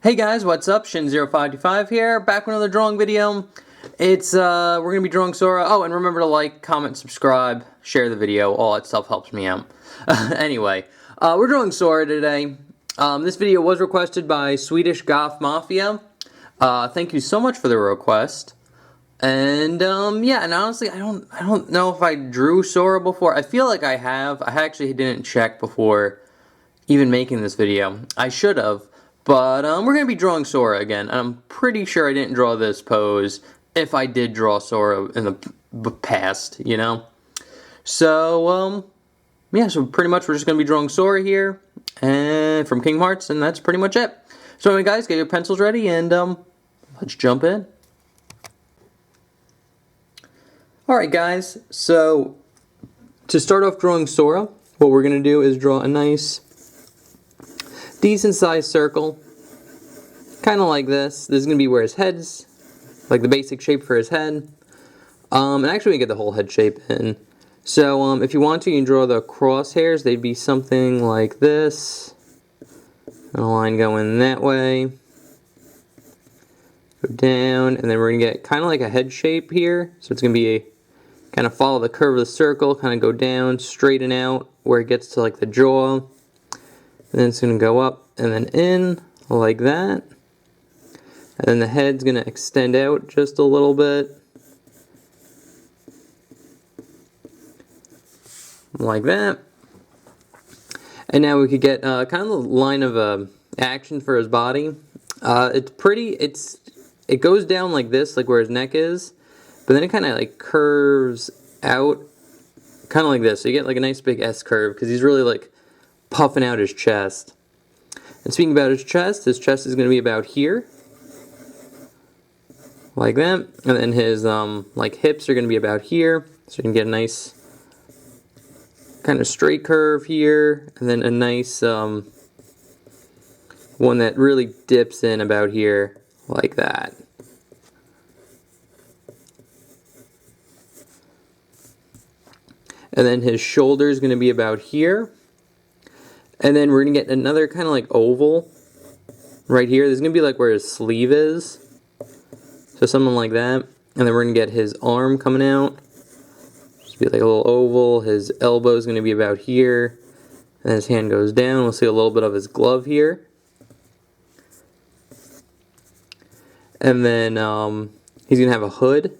Hey guys, what's up? Shin0525 here, back with another drawing video. We're gonna be drawing Sora. Oh, and remember to like, comment, subscribe, share the video. All that stuff helps me out. Anyway, we're drawing Sora today. This video was requested by Swedish Goth Mafia. Thank you so much for the request. And yeah, and honestly, I don't know if I drew Sora before. I feel like I have. I actually didn't check before even making this video. I should have. But we're going to be drawing Sora again. I'm pretty sure I didn't draw this pose if I did draw Sora in the past, you know? So, yeah, so pretty much we're just going to be drawing Sora here and from Kingdom Hearts, and that's pretty much it. So anyway, guys, get your pencils ready, and let's jump in. Alright, guys, so to start off drawing Sora, what we're going to do is draw a nice decent sized circle, kind of like this. This is going to be where his head's, like the basic shape for his head. And actually we can get the whole head shape in. So if you want to, you can draw the crosshairs. They'd be something like this. And a line going that way. Go down, and then we're going to get kind of like a head shape here. So it's going to be a, kind of follow the curve of the circle, kind of go down, straighten out where it gets to like the jaw. And then it's going to go up and then in like that. And then the head's going to extend out just a little bit. Like that. And now we could get kind of the line of action for his body. It goes down like this, like where his neck is. But then it kind of like curves out, kind of like this. So you get like a nice big S curve because he's really like puffing out his chest. And speaking about his chest is going to be about here, like that, and then his like hips are going to be about here, so you can get a nice kind of straight curve here, and then a nice one that really dips in about here, like that. And then his shoulder is going to be about here. And then we're going to get another kind of like oval right here. This is going to be like where his sleeve is. So something like that. And then we're going to get his arm coming out. Just be like a little oval. His elbow is going to be about here. And his hand goes down. We'll see a little bit of his glove here. And then he's going to have a hood.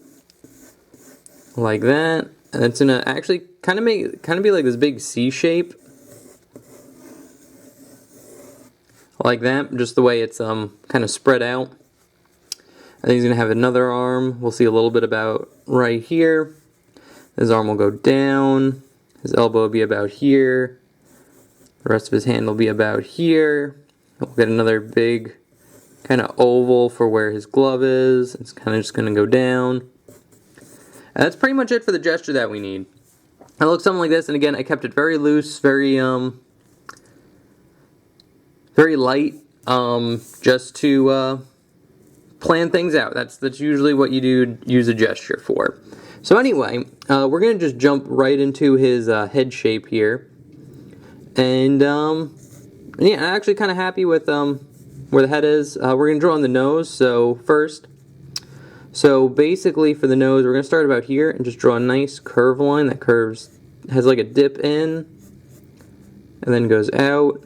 Like that. And it's going to actually kind of be like this big C shape. Like that, just the way it's kind of spread out. And then he's going to have another arm. We'll see a little bit about right here. His arm will go down. His elbow will be about here. The rest of his hand will be about here. We'll get another big kind of oval for where his glove is. It's kind of just going to go down. And that's pretty much it for the gesture that we need. It looks something like this, and again, I kept it very loose, very light, just to plan things out. That's usually what you do use a gesture for. So anyway, we're going to just jump right into his head shape here. And yeah, I'm actually kind of happy with where the head is. We're going to draw on the nose, so first. So basically for the nose, we're going to start about here and just draw a nice curve line that has like a dip in, and then goes out.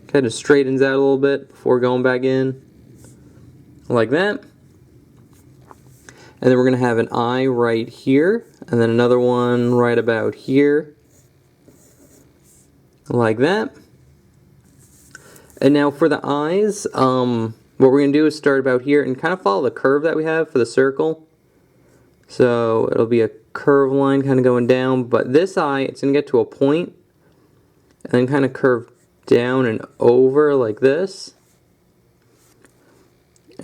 Kind of straightens out a little bit before going back in, like that. And then we're going to have an eye right here, and then another one right about here, like that. And now for the eyes, what we're going to do is start about here and kind of follow the curve that we have for the circle. So it'll be a curve line kind of going down, but this eye, it's going to get to a point, and then kind of curve down and over like this.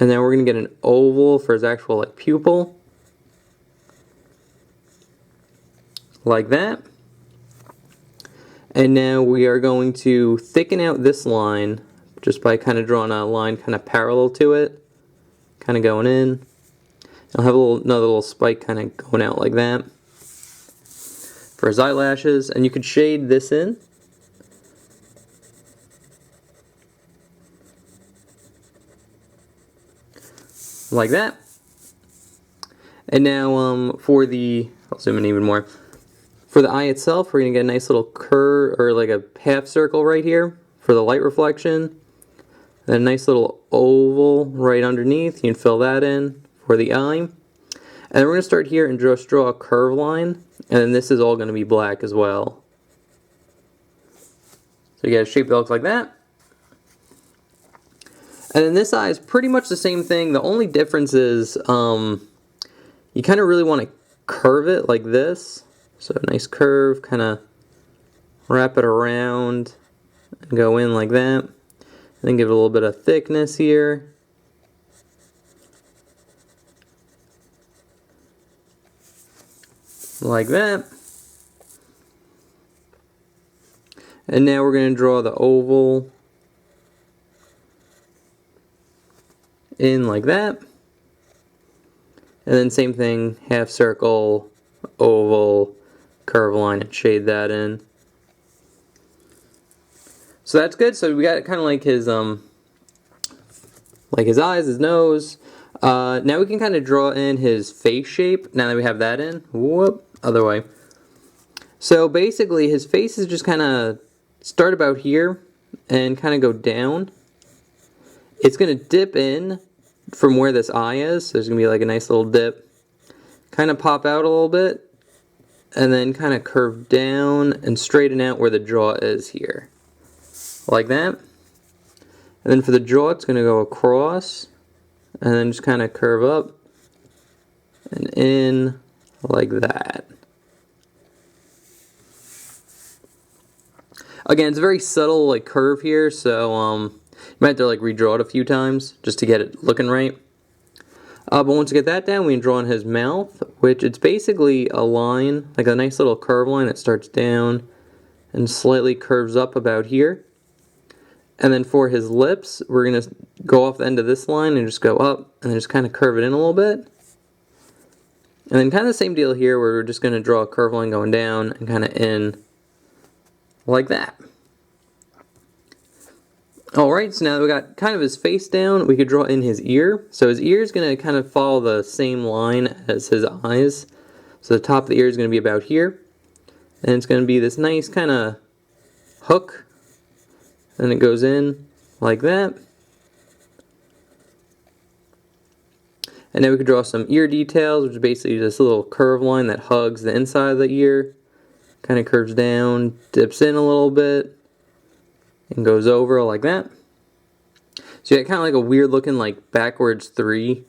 And then we're going to get an oval for his actual like pupil. Like that. And now we are going to thicken out this line just by kind of drawing a line kind of parallel to it. Kind of going in. I'll have another little spike kind of going out like that for his eyelashes. And you could shade this in. like that. And now I'll zoom in even more. For the eye itself, we're going to get a nice little curve, or like a half circle right here for the light reflection. And a nice little oval right underneath. You can fill that in for the eye. And then we're going to start here and just draw a curve line. And then this is all going to be black as well. So you get a shape that looks like that. And then this eye is pretty much the same thing. The only difference is you kind of really want to curve it like this. So a nice curve, kind of wrap it around and go in like that. And then give it a little bit of thickness here. Like that. And now we're going to draw the oval in like that. And then same thing, half circle, oval, curve line, and shade that in. So that's good. So we got kind of like his eyes, his nose. Now we can kind of draw in his face shape. Now that we have that in, whoop, other way. So basically, his face is just kind of start about here and kind of go down. It's going to dip in from where this eye is. So there's going to be like a nice little dip. Kind of pop out a little bit. And then kind of curve down and straighten out where the jaw is here. Like that. And then for the jaw, it's going to go across. And then just kind of curve up. And in like that. Again, it's a very subtle like curve here, so you might have to like redraw it a few times just to get it looking right. But once you get that down, we can draw in his mouth, which it's basically a line, like a nice little curve line that starts down and slightly curves up about here. And then for his lips, we're going to go off the end of this line and just go up and then just kind of curve it in a little bit. And then kind of the same deal here where we're just going to draw a curve line going down and kind of in like that. Alright, so now that we got kind of his face down, we could draw in his ear. So his ear is going to kind of follow the same line as his eyes. So the top of the ear is going to be about here. And it's going to be this nice kind of hook. And it goes in like that. And now we could draw some ear details, which is basically this little curve line that hugs the inside of the ear. Kind of curves down, dips in a little bit, and goes over like that. So you got kind of like a weird looking like backwards 3.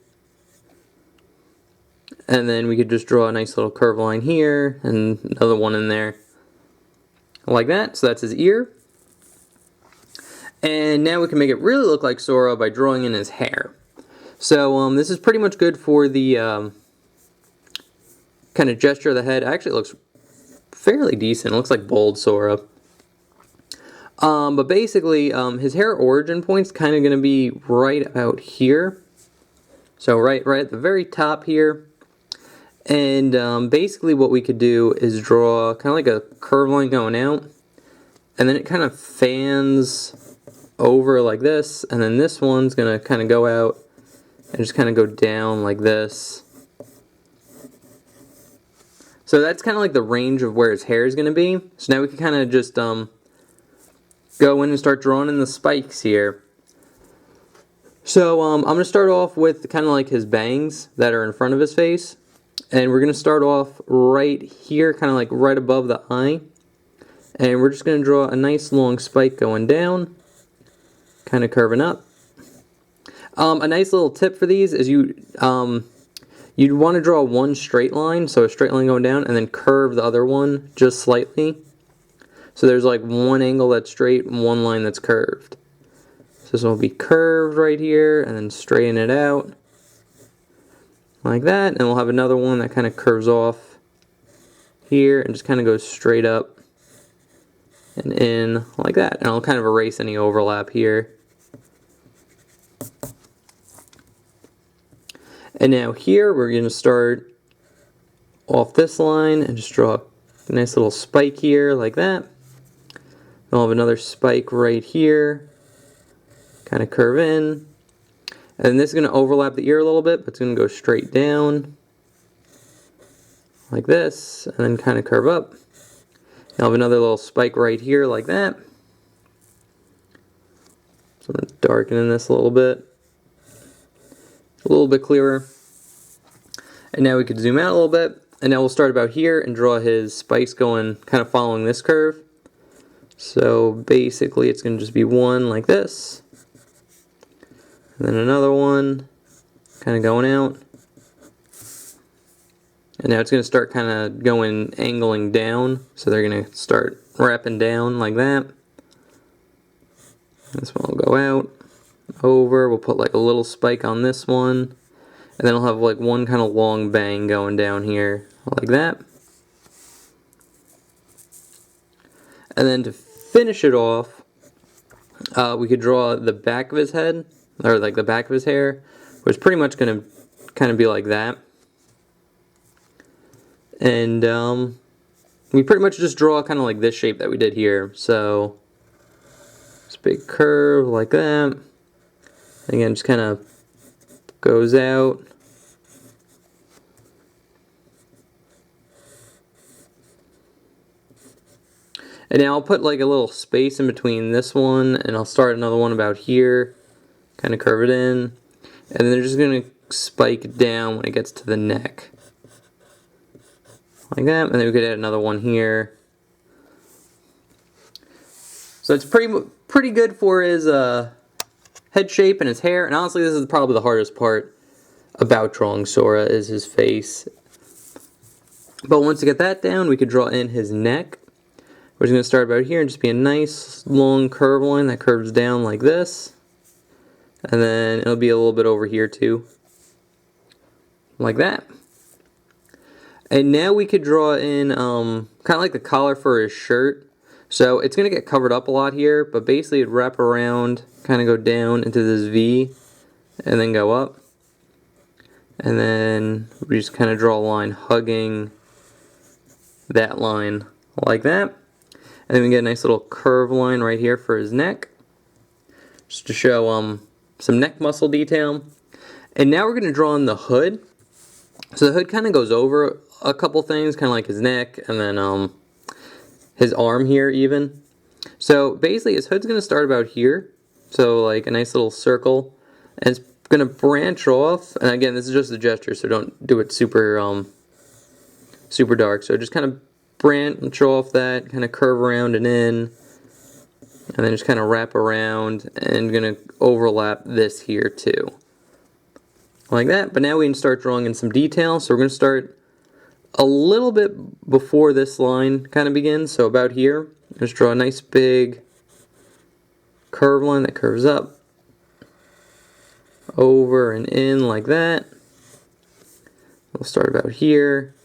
And then we could just draw a nice little curve line here, and another one in there. Like that, so that's his ear. And now we can make it really look like Sora by drawing in his hair. So this is pretty much good for the kind of gesture of the head. Actually, it looks fairly decent. It looks like bold Sora. But basically, his hair origin point's kind of going to be right about here. So right at the very top here. And basically what we could do is draw kind of like a curve line going out. And then it kind of fans over like this. And then this one's going to kind of go out and just kind of go down like this. So that's kind of like the range of where his hair is going to be. So now we can kind of just go in and start drawing in the spikes here. So I'm going to start off with kind of like his bangs that are in front of his face. And we're going to start off right here, kind of like right above the eye. And we're just going to draw a nice long spike going down, kind of curving up. A nice little tip for these is you'd want to draw one straight line, so a straight line going down, and then curve the other one just slightly. So there's like one angle that's straight and one line that's curved. So this will be curved right here, and then straighten it out like that. And we'll have another one that kind of curves off here and just kind of goes straight up and in like that. And I'll kind of erase any overlap here. And now here we're going to start off this line and just draw a nice little spike here like that. And we'll have another spike right here, kind of curve in. And then this is going to overlap the ear a little bit, but it's going to go straight down like this, and then kind of curve up. I'll have another little spike right here like that. So I'm going to darken in this a little bit clearer. And now we could zoom out a little bit, and now we'll start about here and draw his spikes going kind of following this curve. So basically it's going to just be one like this, and then another one kind of going out. And now it's going to start kind of going, angling down, so they're going to start wrapping down like that. This one will go out, over, we'll put like a little spike on this one, and then I'll have like one kind of long bang going down here, like that. And then to finish it off, we could draw the back of his head, or like the back of his hair, which is pretty much going to kind of be like that. And we pretty much just draw kind of like this shape that we did here. So this big curve like that. Again, just kind of goes out. And now I'll put like a little space in between this one, and I'll start another one about here, kind of curve it in, and then they're just going to spike down when it gets to the neck. Like that, and then we could add another one here. So it's pretty good for his head shape and his hair, and honestly this is probably the hardest part about drawing Sora, is his face. But once we get that down, we could draw in his neck. We're just going to start about here and just be a nice long curve line that curves down like this. And then it'll be a little bit over here too. Like that. And now we could draw in kind of like the collar for his shirt. So it's going to get covered up a lot here, but basically it'd wrap around, kind of go down into this V, and then go up. And then we just kind of draw a line hugging that line like that. And then we get a nice little curve line right here for his neck, just to show some neck muscle detail. And now we're going to draw in the hood. So the hood kind of goes over a couple things, kind of like his neck, and then his arm here even. So basically his hood's going to start about here, so like a nice little circle, and it's going to branch off. And again, this is just a gesture, so don't do it super super dark. So just kind of branch off that, kind of curve around and in, and then just kind of wrap around, and going to overlap this here too, like that. But now we can start drawing in some detail. So we're going to start a little bit before this line kind of begins, so about here. Just draw a nice big curve line that curves up, over and in like that. We'll start about here.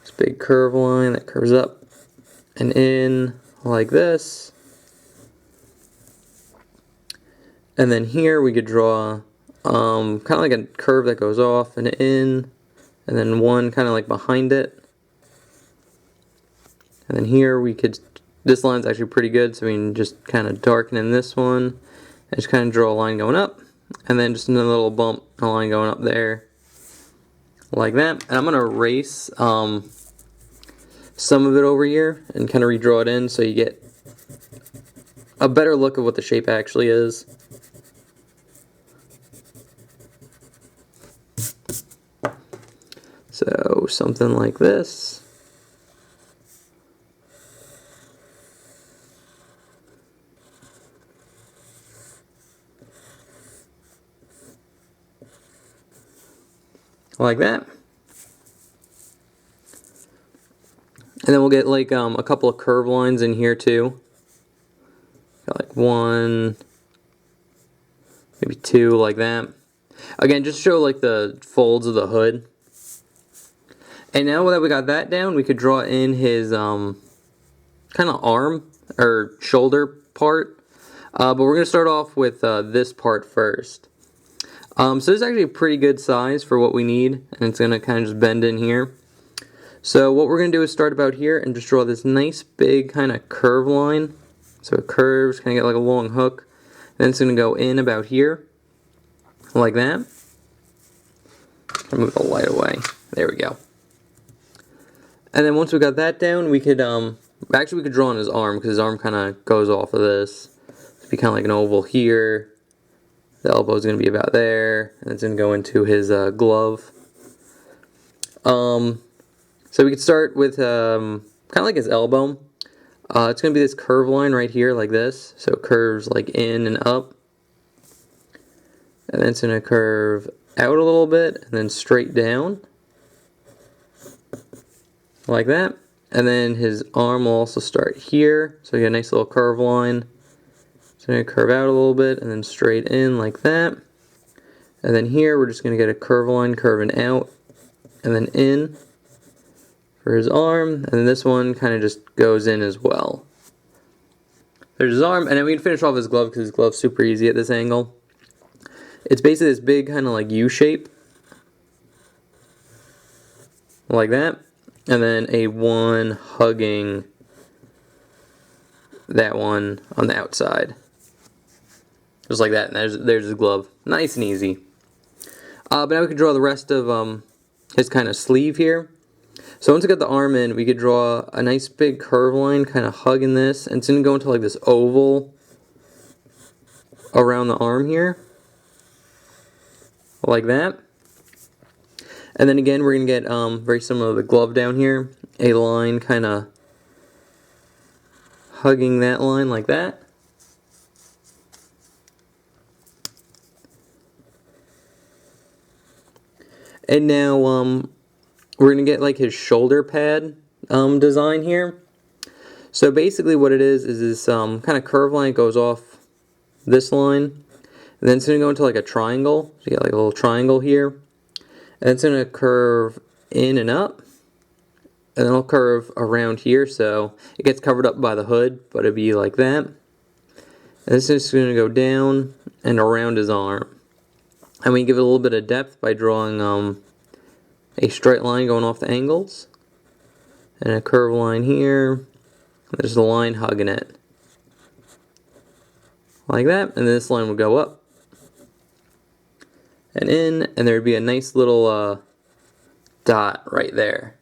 This big curve line that curves up and in like this. And then here we could draw kind of like a curve that goes off and in, and then one kind of like behind it. And then here we could, this line's actually pretty good, so we can just kind of darken in this one, and just kind of draw a line going up, and then just another little bump, a line going up there, like that. And I'm going to erase some of it over here, and kind of redraw it in, so you get a better look of what the shape actually is. So something like this. Like that. And then we'll get like a couple of curve lines in here too. Got like one, maybe two, like that. Again, just show like the folds of the hood. And now that we got that down, we could draw in his kind of arm or shoulder part. But we're going to start off with this part first. So this is actually a pretty good size for what we need, and it's going to kind of just bend in here. So what we're going to do is start about here and just draw this nice big kind of curve line. So it curves, kind of get like a long hook. Then it's going to go in about here. like that. I'll move the light away. There we go. And then once we got that down, we could actually we could draw on his arm, because his arm kind of goes off of this. It'd be kind of like an oval here. The elbow is going to be about there, and it's going to go into his glove. So we could start with kind of like his elbow. It's going to be this curve line right here, like this. So it curves like in and up. And then it's going to curve out a little bit, and then straight down. Like that. And then his arm will also start here. So you get a nice little curve line. It's going to curve out a little bit, and then straight in like that. And then here we're just going to get a curve line curving out, and then in for his arm. And then this one kind of just goes in as well. There's his arm, and then we can finish off his glove, because his glove's super easy at this angle. It's basically this big kind of like U shape. Like that. And then a one hugging that one on the outside. Just like that. And there's his glove. Nice and easy. But now we can draw the rest of his kind of sleeve here. So once we got the arm in, we could draw a nice big curve line kind of hugging this. And it's going to go into like this oval around the arm here. Like that. And then again, we're going to get very similar to the glove down here. A line kind of hugging that line like that. And now we're going to get like his shoulder pad design here. So basically what it is this kind of curve line goes off this line. And then it's going to go into like a triangle. So you get like a little triangle here. And it's going to curve in and up. And then it'll curve around here. So it gets covered up by the hood, but it'll be like that. And this is going to go down and around his arm. And we give it a little bit of depth by drawing a straight line going off the angles. And a curved line here. There's the line hugging it. Like that. And this line will go up and in, and there'd be a nice little dot right there.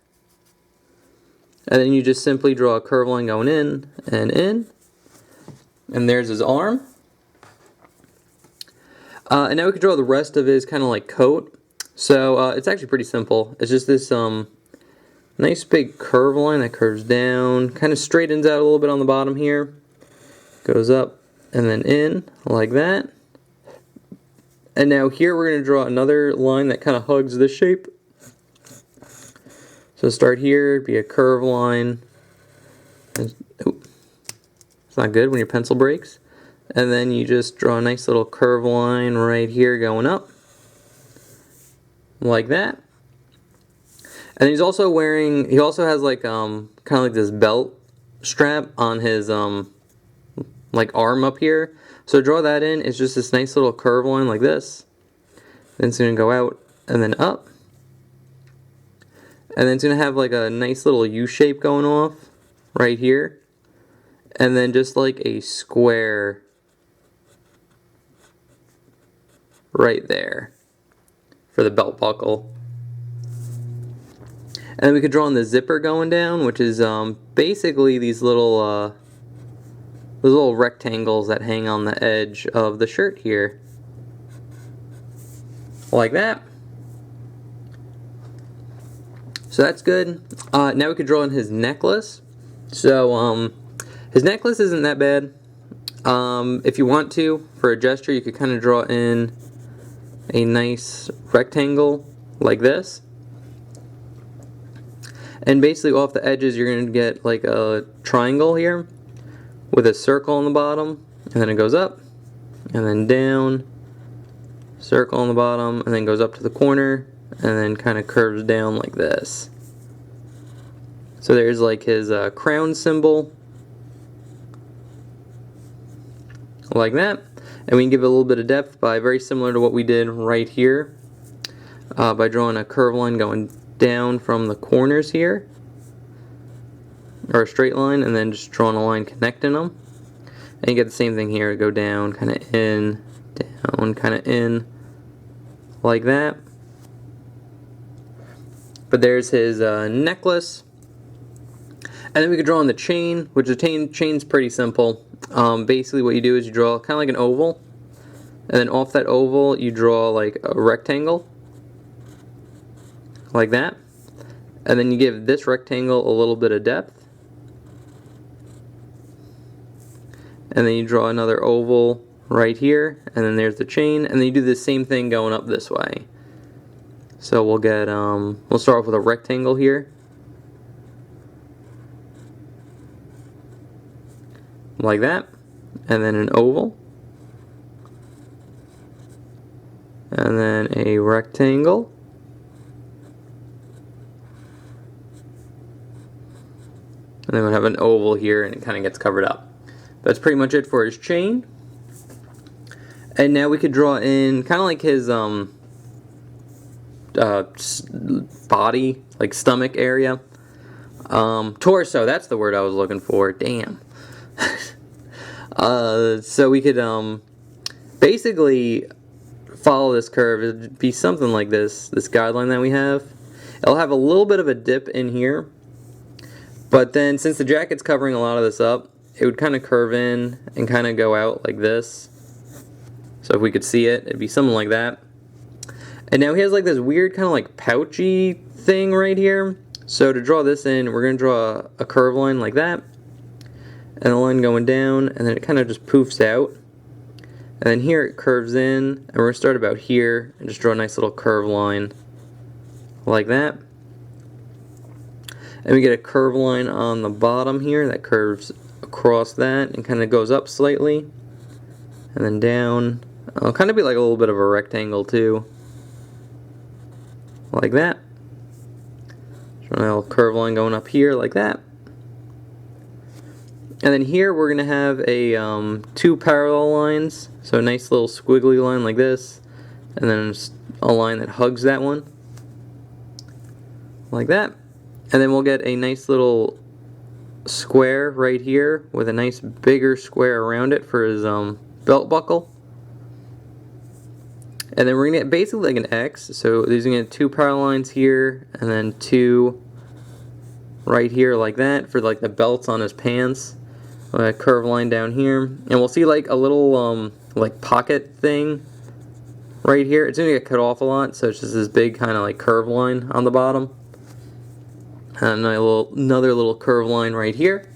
And then you just simply draw a curved line going in, and there's his arm. And now we can draw the rest of his kind of like coat. So it's actually pretty simple. It's just this nice big curve line that curves down, kind of straightens out a little bit on the bottom here, goes up and then in like that. And now here we're going to draw another line that kind of hugs this shape. So start here, be a curve line. And, it's not good when your pencil breaks. And then you just draw a nice little curve line right here going up. Like that. And he's also wearing, he also has like kind of like this belt strap on his like arm up here. So draw that in. It's just this nice little curve line like this. Then it's going to go out and then up. And then it's going to have like a nice little U shape going off right here. And then just like a square right there for the belt buckle. And then we could draw on the zipper going down, which is basically these little rectangles that hang on the edge of the shirt here. Like that. So that's good. Now we could draw on his necklace. So his necklace isn't that bad. If you want to, for a gesture, you could kind of draw in a nice rectangle like this. And basically off the edges you're going to get like a triangle here with a circle on the bottom, and then it goes up and then down, circle on the bottom, and then goes up to the corner and then kind of curves down like this. So there's like his crown symbol like that. And we can give it a little bit of depth by very similar to what we did right here, by drawing a curved line going down from the corners here, or a straight line, and then just drawing a line connecting them. And you get the same thing here, go down, kind of in, down, kind of in, like that. But there's his necklace. And then we could draw on the chain, which the chain's pretty simple. Basically what you do is you draw kind of like an oval, and then off that oval you draw like a rectangle, like that. And then you give this rectangle a little bit of depth. And then you draw another oval right here, and then there's the chain, and then you do the same thing going up this way. So we'll get, we'll start off with a rectangle here, like that, and then an oval, and then a rectangle, and then we'll have an oval here, and it kind of gets covered up. That's pretty much it for his chain. And now we could draw in kind of like his body, like stomach area. Torso, that's the word I was looking for. Damn. So we could basically follow this curve. It'd be something like this guideline that we have. It'll have a little bit of a dip in here, but then since the jacket's covering a lot of this up, it would kind of curve in and kind of go out like this. So if we could see it, it'd be something like that. And now he has like this weird kind of like pouchy thing right here. So to draw this in, we're going to draw a curve line like that, and a line going down, and then it kind of just poofs out. And then here it curves in, and we're going to start about here and just draw a nice little curve line like that. And we get a curve line on the bottom here that curves across that and kind of goes up slightly, and then down. It'll kind of be like a little bit of a rectangle too, like that. So a little curve line going up here like that. And then here we're going to have a two parallel lines, so a nice little squiggly line like this, and then a line that hugs that one, like that. And then we'll get a nice little square right here with a nice bigger square around it for his belt buckle. And then we're going to get basically like an X, so there's going to get two parallel lines here, and then two right here like that for like the belts on his pants. A curve line down here, and we'll see like a little like pocket thing right here. It's going to get cut off a lot, so it's just this big kind of like curve line on the bottom. And another little curve line right here.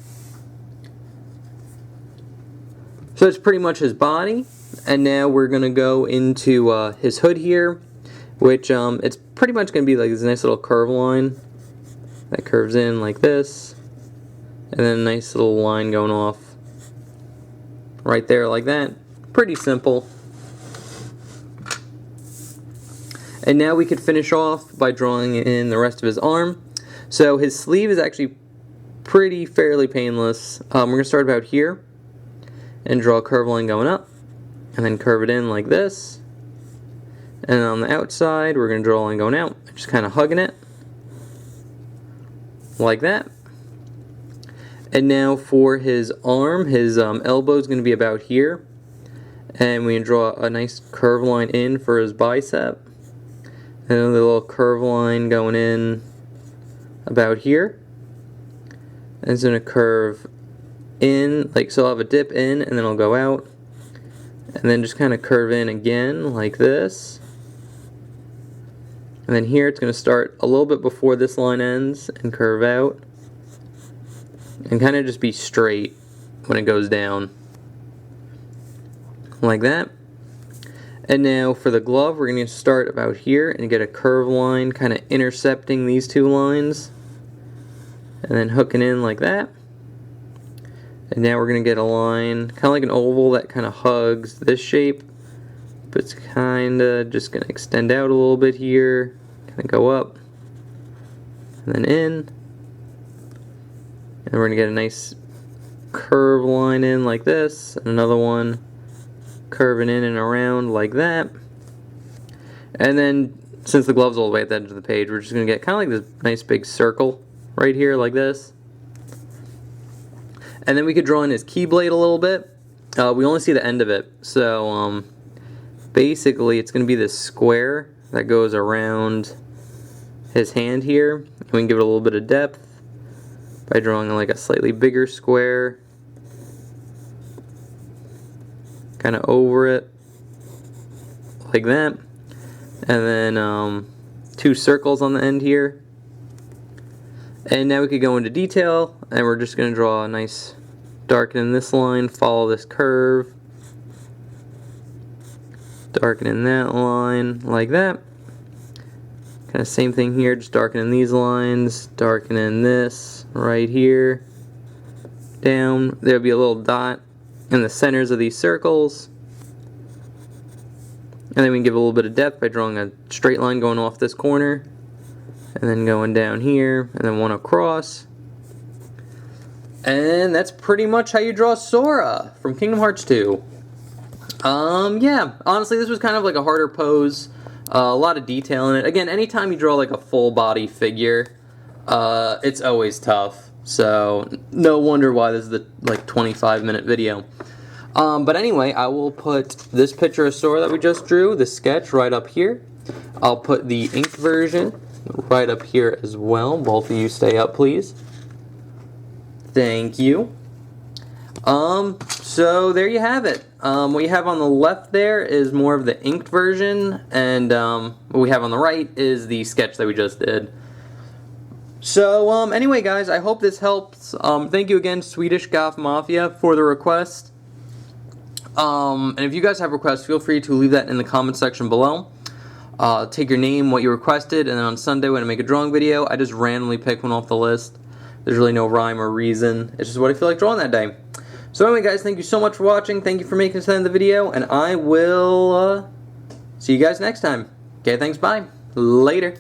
So it's pretty much his body. And now we're going to go into his hood here, which it's pretty much going to be like this nice little curve line that curves in like this, and then a nice little line going off right there like that. Pretty simple. And now we could finish off by drawing in the rest of his arm. So his sleeve is actually fairly painless. We're going to start about here and draw a curve line going up, and then curve it in like this. And on the outside, we're going to draw a line going out, just kind of hugging it like that. And now for his arm, his elbow is going to be about here, and we can draw a nice curve line in for his bicep, and another little curve line going in about here, and it's going to curve in, like, so I'll have a dip in and then it'll go out, and then just kind of curve in again like this. And then here it's going to start a little bit before this line ends and curve out, and kind of just be straight when it goes down like that. And now for the glove, we're going to start about here and get a curve line kind of intercepting these two lines, and then hooking in like that. And now we're going to get a line kind of like an oval that kind of hugs this shape, but it's kind of just going to extend out a little bit here, kind of go up and then in, and we're going to get a nice curve line in like this, and another one curving in and around like that. And then since the glove's all the way at the edge of the page, we're just going to get kind of like this nice big circle right here like this. And then we could draw in his Keyblade a little bit. We only see the end of it, so basically it's going to be this square that goes around his hand here. We can give it a little bit of depth by drawing like a slightly bigger square, kind of over it, like that. And then 2 circles on the end here. And now we could go into detail, and we're just going to draw a nice darkening this line, follow this curve, darkening that line, like that. Kind of same thing here, just darkening these lines, darkening this right here, down. There'll be a little dot in the centers of these circles. And then we can give a little bit of depth by drawing a straight line going off this corner, and then going down here, and then one across. And that's pretty much how you draw Sora from Kingdom Hearts 2. Yeah, honestly this was kind of like a harder pose. A lot of detail in it. Again, anytime you draw like a full body figure, it's always tough. So no wonder why this is the like 25-minute video. But anyway, I will put this picture of Sora that we just drew, the sketch, right up here. I'll put the inked version right up here as well. Both of you stay up, please. Thank you. So there you have it. What you have on the left there is more of the inked version, and what we have on the right is the sketch that we just did. So anyway guys, I hope this helps. Thank you again, Swedish Goth Mafia, for the request. And if you guys have requests, feel free to leave that in the comment section below. Take your name, what you requested, and then on Sunday when I make a drawing video, I just randomly pick one off the list. There's really no rhyme or reason. It's just what I feel like drawing that day. So anyway guys, thank you so much for watching. Thank you for making it to the end of the video, and I will see you guys next time. Okay, thanks, bye. Later.